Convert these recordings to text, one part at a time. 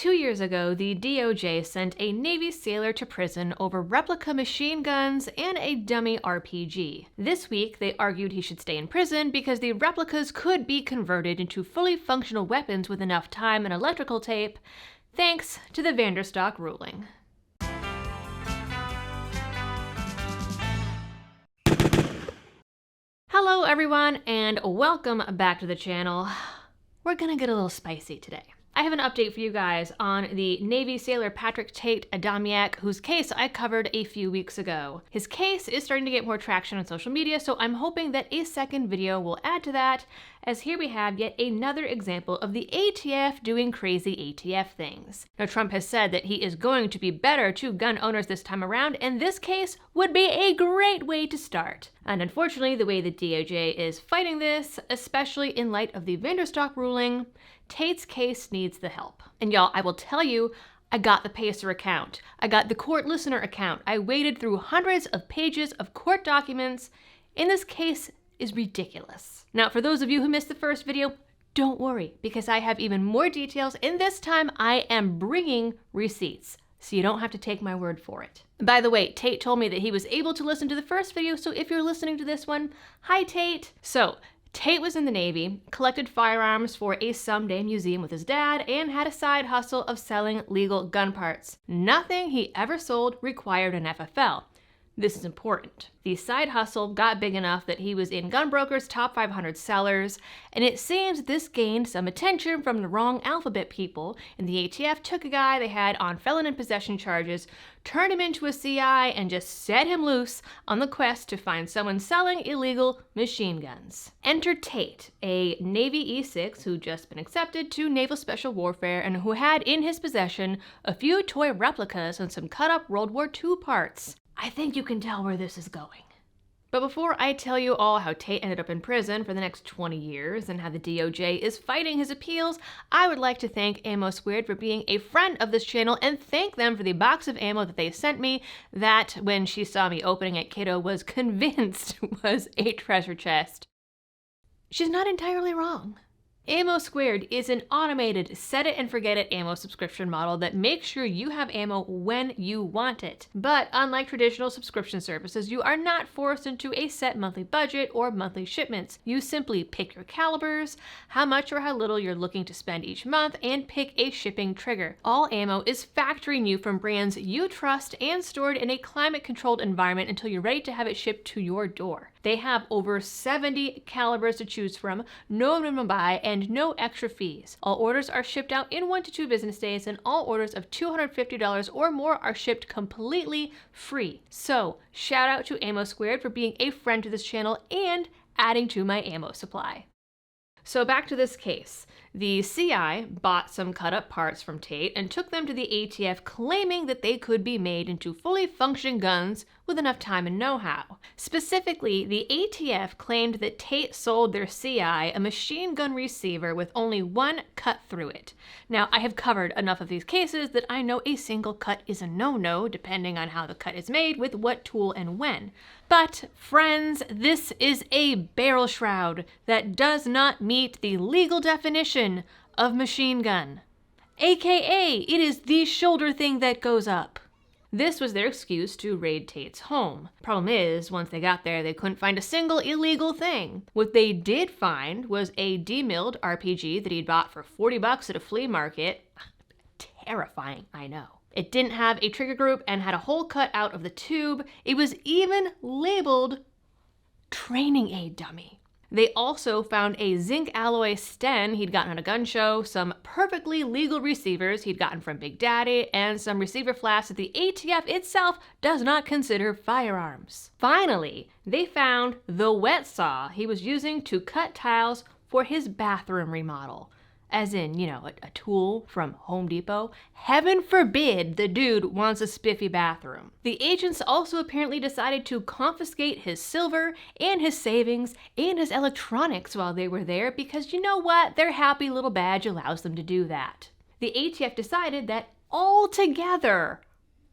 2 years ago, the DOJ sent a Navy sailor to prison over replica machine guns and a dummy RPG. This week, they argued he should stay in prison because the replicas could be converted into fully functional weapons with enough time and electrical tape, thanks to the Vanderstock ruling. Hello everyone, and welcome back to the channel. We're gonna get a little spicy today. I have an update for you guys on the Navy sailor Patrick Tate Adamiak, whose case I covered a few weeks ago. His case is starting to get more traction on social media, so I'm hoping that a second video will add to that, as here we have yet another example of the ATF doing crazy ATF things. Now, Trump has said that he is going to be better to gun owners this time around, and this case would be a great way to start. And unfortunately, the way the DOJ is fighting this, especially in light of the Vanderstock ruling, Tate's case needs the help. And y'all, I will tell you, I got the Pacer account. I got the court listener account. I waded through hundreds of pages of court documents, and this case is ridiculous. Now, for those of you who missed the first video, don't worry, because I have even more details, and this time I am bringing receipts, so you don't have to take my word for it. By the way, Tate told me that he was able to listen to the first video, so if you're listening to this one, hi Tate. So, Tate was in the Navy, collected firearms for a someday museum with his dad, and had a side hustle of selling legal gun parts. Nothing he ever sold required an FFL. This is important. The side hustle got big enough that he was in Gunbroker's top 500 sellers, and it seems this gained some attention from the wrong alphabet people, and the ATF took a guy they had on felon in possession charges, turned him into a CI, and just set him loose on the quest to find someone selling illegal machine guns. Enter Tate, a Navy E6 who'd just been accepted to Naval Special Warfare and who had in his possession a few toy replicas and some cut-up World War II parts. I think you can tell where this is going. But before I tell you all how Tate ended up in prison for the next 20 years and how the DOJ is fighting his appeals, I would like to thank Ammo Squared for being a friend of this channel and thank them for the box of ammo that they sent me that, when she saw me opening at Kiddo, was convinced was a treasure chest. She's not entirely wrong. Ammo Squared is an automated set-it-and-forget-it ammo subscription model that makes sure you have ammo when you want it. But unlike traditional subscription services, you are not forced into a set monthly budget or monthly shipments. You simply pick your calibers, how much or how little you're looking to spend each month, and pick a shipping trigger. All ammo is factory new from brands you trust and stored in a climate-controlled environment until you're ready to have it shipped to your door. They have over 70 calibers to choose from, no minimum buy, and no extra fees. All orders are shipped out in 1 to 2 business days, and all orders of $250 or more are shipped completely free. So, shout out to Ammo Squared for being a friend to this channel and adding to my ammo supply. So back to this case. The CI bought some cut-up parts from Tate and took them to the ATF, claiming that they could be made into fully functioning guns with enough time and know-how. Specifically, the ATF claimed that Tate sold their CI a machine gun receiver with only one cut through it. Now, I have covered enough of these cases that I know a single cut is a no-no, depending on how the cut is made, with what tool and when. But, friends, this is a barrel shroud that does not meet the legal definition of machine gun. AKA, it is the shoulder thing that goes up. This was their excuse to raid Tate's home. Problem is, once they got there, they couldn't find a single illegal thing. What they did find was a demilled RPG that he'd bought for $40 at a flea market. Terrifying, I know. It didn't have a trigger group and had a hole cut out of the tube. It was even labeled training aid dummy. They also found a zinc alloy sten he'd gotten at a gun show, some perfectly legal receivers he'd gotten from Big Daddy, and some receiver flasks that the ATF itself does not consider firearms. Finally, they found the wet saw he was using to cut tiles for his bathroom remodel. As in, you know, a tool from Home Depot. Heaven forbid the dude wants a spiffy bathroom. The agents also apparently decided to confiscate his silver and his savings and his electronics while they were there because, you know what, their happy little badge allows them to do that. The ATF decided that altogether,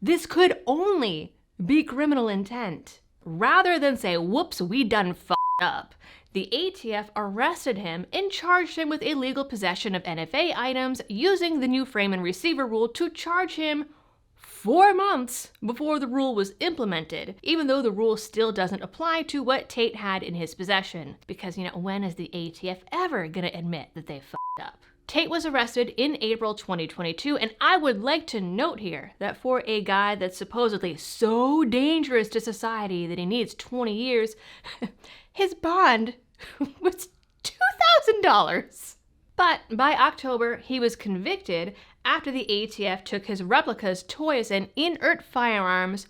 this could only be criminal intent. Rather than say, whoops, we done f***ed up, the ATF arrested him and charged him with illegal possession of NFA items using the new frame and receiver rule to charge him 4 months before the rule was implemented, even though the rule still doesn't apply to what Tate had in his possession. Because, when is the ATF ever gonna admit that they f***ed up? Tate was arrested in April 2022, and I would like to note here that for a guy that's supposedly so dangerous to society that he needs 20 years, his bond was $2,000. But by October, he was convicted after the ATF took his replicas, toys, and inert firearms,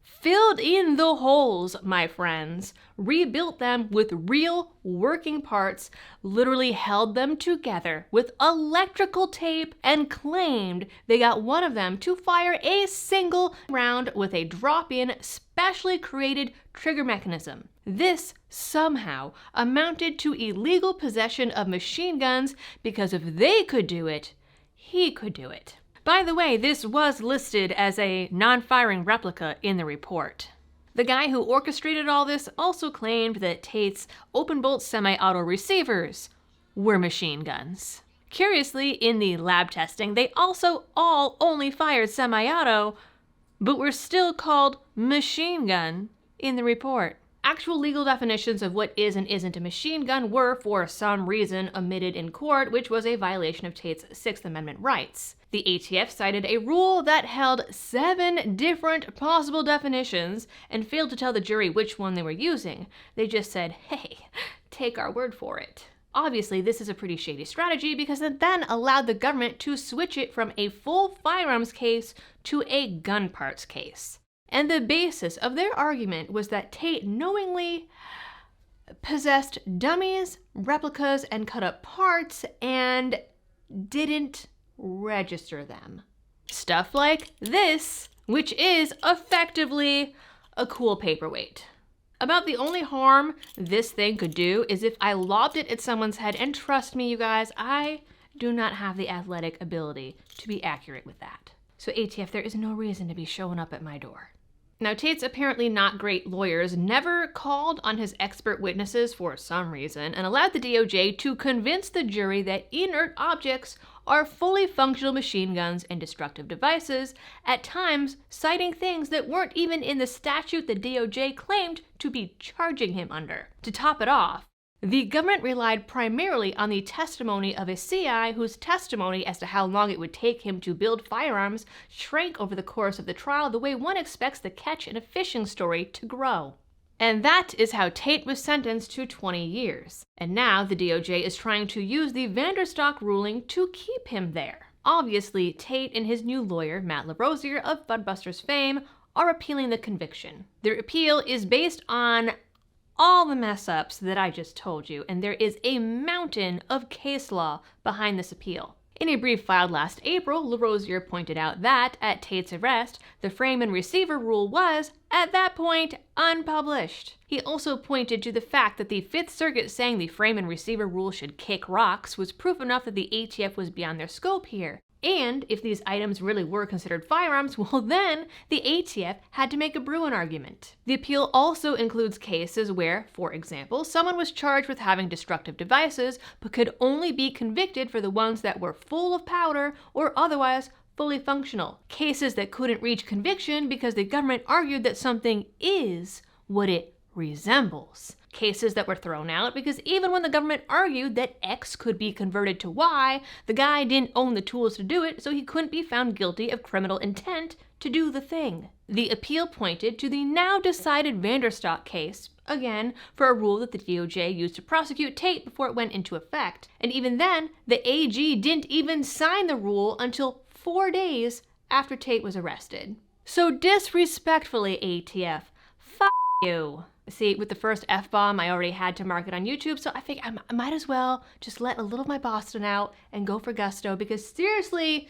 filled in the holes, my friends, rebuilt them with real working parts, literally held them together with electrical tape, and claimed they got one of them to fire a single round with a drop-in, specially created trigger mechanism. This somehow amounted to illegal possession of machine guns because if they could do it, he could do it. By the way, this was listed as a non-firing replica in the report. The guy who orchestrated all this also claimed that Tate's open-bolt semi-auto receivers were machine guns. Curiously, in the lab testing, they also all only fired semi-auto, but were still called machine gun in the report. Actual legal definitions of what is and isn't a machine gun were, for some reason, omitted in court, which was a violation of Tate's Sixth Amendment rights. The ATF cited a rule that held 7 different possible definitions and failed to tell the jury which one they were using. They just said, hey, take our word for it. Obviously, this is a pretty shady strategy because it then allowed the government to switch it from a full firearms case to a gun parts case. And the basis of their argument was that Tate knowingly possessed dummies, replicas, and cut-up parts and didn't register them. Stuff like this, which is effectively a cool paperweight. About the only harm this thing could do is if I lobbed it at someone's head, and trust me, you guys, I do not have the athletic ability to be accurate with that. So ATF, there is no reason to be showing up at my door. Now, Tate's apparently not great lawyers never called on his expert witnesses for some reason and allowed the DOJ to convince the jury that inert objects are fully functional machine guns and destructive devices, at times citing things that weren't even in the statute the DOJ claimed to be charging him under. To top it off, the government relied primarily on the testimony of a CI whose testimony as to how long it would take him to build firearms shrank over the course of the trial the way one expects the catch in a fishing story to grow. And that is how Tate was sentenced to 20 years. And now the DOJ is trying to use the Vanderstock ruling to keep him there. Obviously, Tate and his new lawyer, Matt LaRosiere of Budbusters fame, are appealing the conviction. Their appeal is based on all the mess-ups that I just told you, and there is a mountain of case law behind this appeal. In a brief filed last April, LaRosiere pointed out that, at Tate's arrest, the frame and receiver rule was, at that point, unpublished. He also pointed to the fact that the Fifth Circuit saying the frame and receiver rule should kick rocks was proof enough that the ATF was beyond their scope here. And if these items really were considered firearms, well then, the ATF had to make a Bruin argument. The appeal also includes cases where, for example, someone was charged with having destructive devices, but could only be convicted for the ones that were full of powder or otherwise fully functional. Cases that couldn't reach conviction because the government argued that something is what it resembles. Cases that were thrown out because even when the government argued that X could be converted to Y, the guy didn't own the tools to do it, so he couldn't be found guilty of criminal intent to do the thing. The appeal pointed to the now decided Vanderstock case, again, for a rule that the DOJ used to prosecute Tate before it went into effect. And even then, the AG didn't even sign the rule until 4 days after Tate was arrested. So disrespectfully, ATF, f*** you. See, with the first F-bomb, I already had to mark it on YouTube, so I think I might as well just let a little of my Boston out and go for gusto, because seriously,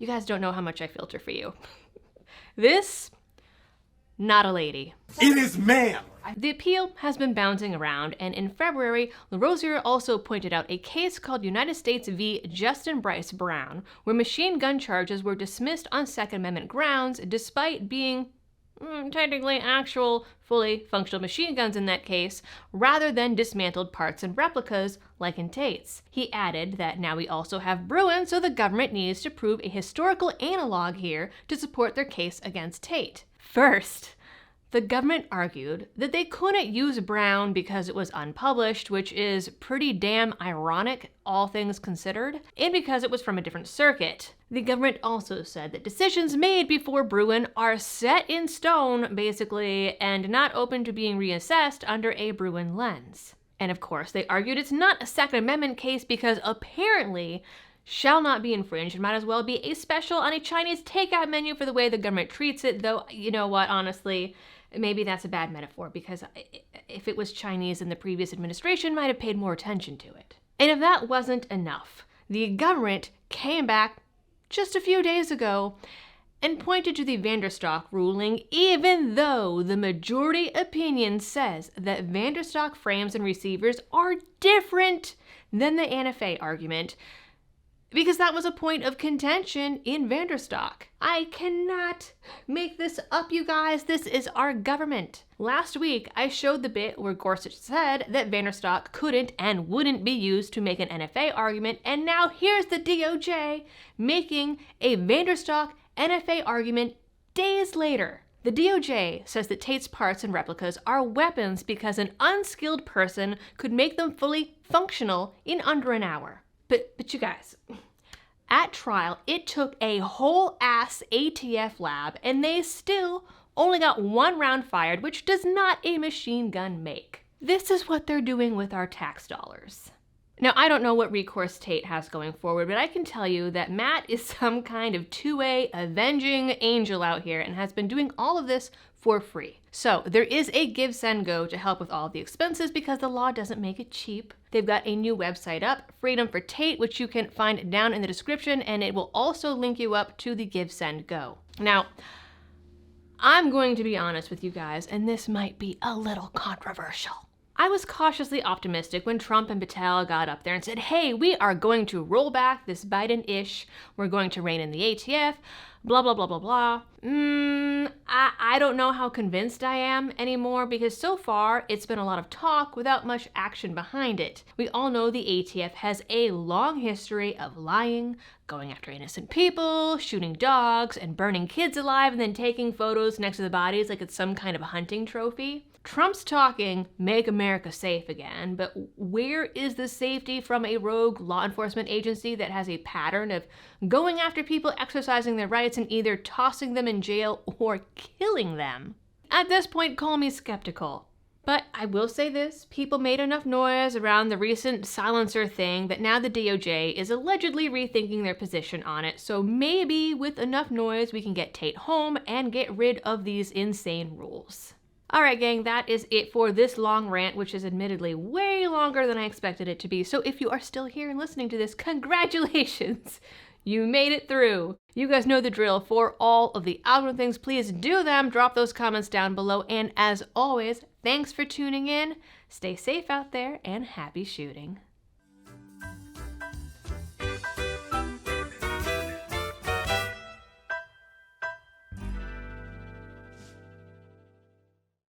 you guys don't know how much I filter for you. This, not a lady. It is ma'am! The appeal has been bouncing around, and in February, LaRosiere also pointed out a case called United States v. Justin Bryce Brown, where machine gun charges were dismissed on Second Amendment grounds despite being technically actual, fully functional machine guns in that case, rather than dismantled parts and replicas like in Tate's. He added that now we also have Bruin, so the government needs to prove a historical analog here to support their case against Tate. First, the government argued that they couldn't use Brown because it was unpublished, which is pretty damn ironic, all things considered, and because it was from a different circuit. The government also said that decisions made before Bruin are set in stone, basically, and not open to being reassessed under a Bruin lens. And of course, they argued it's not a Second Amendment case because apparently shall not be infringed and might as well be a special on a Chinese takeout menu for the way the government treats it, though, you know what, honestly, maybe that's a bad metaphor because if it was Chinese, then the previous administration might have paid more attention to it. And if that wasn't enough, the government came back just a few days ago and pointed to the Vanderstock ruling, even though the majority opinion says that Vanderstock frames and receivers are different than the NFA argument, because that was a point of contention in Vanderstock. I cannot make this up, you guys. This is our government. Last week, I showed the bit where Gorsuch said that Vanderstock couldn't and wouldn't be used to make an NFA argument, and now here's the DOJ making a Vanderstock NFA argument days later. The DOJ says that Tate's parts and replicas are weapons because an unskilled person could make them fully functional in under an hour. But you guys, at trial, it took a whole ass ATF lab and they still only got one round fired, which does not a machine gun make. This is what they're doing with our tax dollars. Now, I don't know what recourse Tate has going forward, but I can tell you that Matt is some kind of two-way avenging angel out here and has been doing all of this for free. So there is a Give, Send, Go to help with all of the expenses because the law doesn't make it cheap. They've got a new website up, Freedom for Tate, which you can find down in the description, and it will also link you up to the Give, Send, Go. Now, I'm going to be honest with you guys, and this might be a little controversial. I was cautiously optimistic when Trump and Patel got up there and said, hey, we are going to roll back this Biden-ish, we're going to rein in the ATF, blah, blah, blah, blah, blah. I don't know how convinced I am anymore because so far it's been a lot of talk without much action behind it. We all know the ATF has a long history of lying, going after innocent people, shooting dogs, and burning kids alive and then taking photos next to the bodies like it's some kind of hunting trophy. Trump's talking, make America safe again, but where is the safety from a rogue law enforcement agency that has a pattern of going after people exercising their rights and either tossing them in jail or killing them? At this point, call me skeptical. But I will say this, people made enough noise around the recent silencer thing that now the DOJ is allegedly rethinking their position on it, so maybe with enough noise we can get Tate home and get rid of these insane rules. Alright gang, that is it for this long rant, which is admittedly way longer than I expected it to be, so if you are still here and listening to this, congratulations! You made it through! You guys know the drill. For all of the algorithm things, please do them, drop those comments down below, and as always, thanks for tuning in, stay safe out there, and happy shooting!